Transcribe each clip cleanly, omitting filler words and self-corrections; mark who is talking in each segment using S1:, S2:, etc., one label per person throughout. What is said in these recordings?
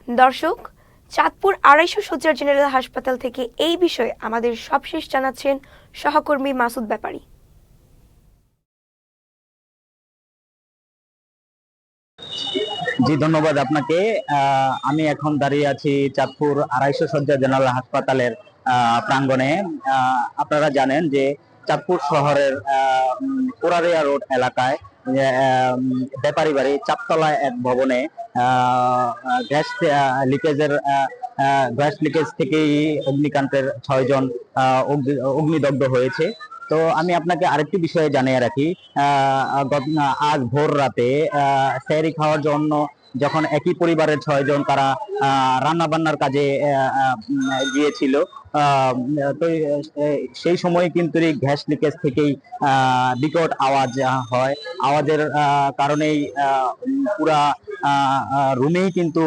S1: দর্শক, চাঁদপুর ২৫০ শয্যার জেনারেল হাসপাতাল থেকে এই বিষয়ে আমাদের সবশেষ জানাচ্ছেন সহকর্মী মাসুদ ব্যাপারী।
S2: জি, ধন্যবাদ আপনাকে। আমি এখন দাঁড়িয়ে আছি চাঁদপুর ২৫০ শয্যা জেনারেল হাসপাতালের প্রাঙ্গণে। আপনারা জানেন যে চাঁদপুর শহরের পুরারিয়া রোড এলাকায় ব্যাপারী বাড়ি চাপতলায় এক ভবনে গ্যাস লিকেজ থেকেই অগ্নিকাণ্ডের ৬ জন অগ্নিদগ্ধ হয়েছে। তো আমি আপনাকে আরেকটি বিষয়ে জানিয়ে রাখি। আজ ভোর রাতে সেহরি খাওয়ার জন্য যখন একই পরিবারের ৬ জন তারা রান্না বান্নার কাজে গিয়েছিল, তো সেই সময় কিন্তু এই গ্যাস লিকেজ থেকেই বিকট আওয়াজ হয়। আওয়াজের কারণেই পুরা রুমেই কিন্তু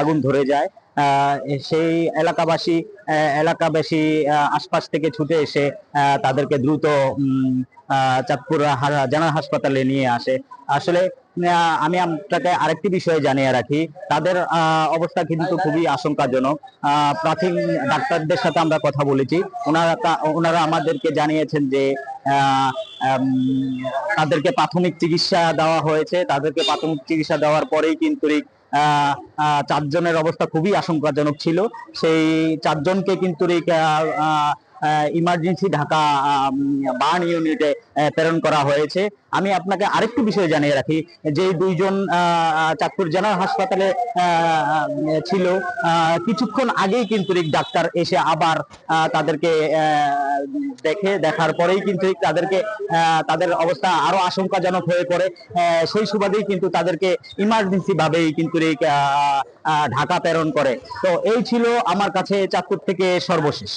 S2: আগুন ধরে যায়। সেই এলাকাবাসী আশপাশ থেকে ছুটে এসে তাদেরকে দ্রুত চাঁদপুর জেনারেল হাসপাতালে নিয়ে আসে। আসলে আমি আপনাকে আরেকটি বিষয়ে জানিয়ে রাখি, তাদের অবস্থা কিন্তু খুবই আশঙ্কাজনক। প্রাথমিক ডাক্তারদের সাথে আমরা কথা বলেছি, ওনারা আমাদেরকে জানিয়েছেন যে তাদেরকে প্রাথমিক চিকিৎসা দেওয়া হয়েছে। তাদেরকে প্রাথমিক চিকিৎসা দেওয়ার পরেই কিন্তু ৪ জনের অবস্থা খুবই আশঙ্কাজনক ছিল। সেই ৪ জনকে কিন্তু ইমার্জেন্সি ঢাকা বার্ন ইউনিটে প্রেরণ করা হয়েছে। আমি আপনাকে আরেকটু বিষয় জানিয়ে রাখি, যে 2 জন চাঁদপুর জেনারেল হাসপাতালে ছিল, কিছুক্ষণ আগেই কিন্তু ডাক্তার এসে আবার তাদেরকে দেখার পরেই কিন্তু তাদের অবস্থা আরো আশঙ্কাজনক হয়ে পড়ে। সেই সুবাদেই কিন্তু তাদেরকে ইমার্জেন্সি ভাবেই কিন্তু ঢাকা প্রেরণ করে। তো এই ছিল আমার কাছে চাঁদপুর থেকে সর্বশেষ।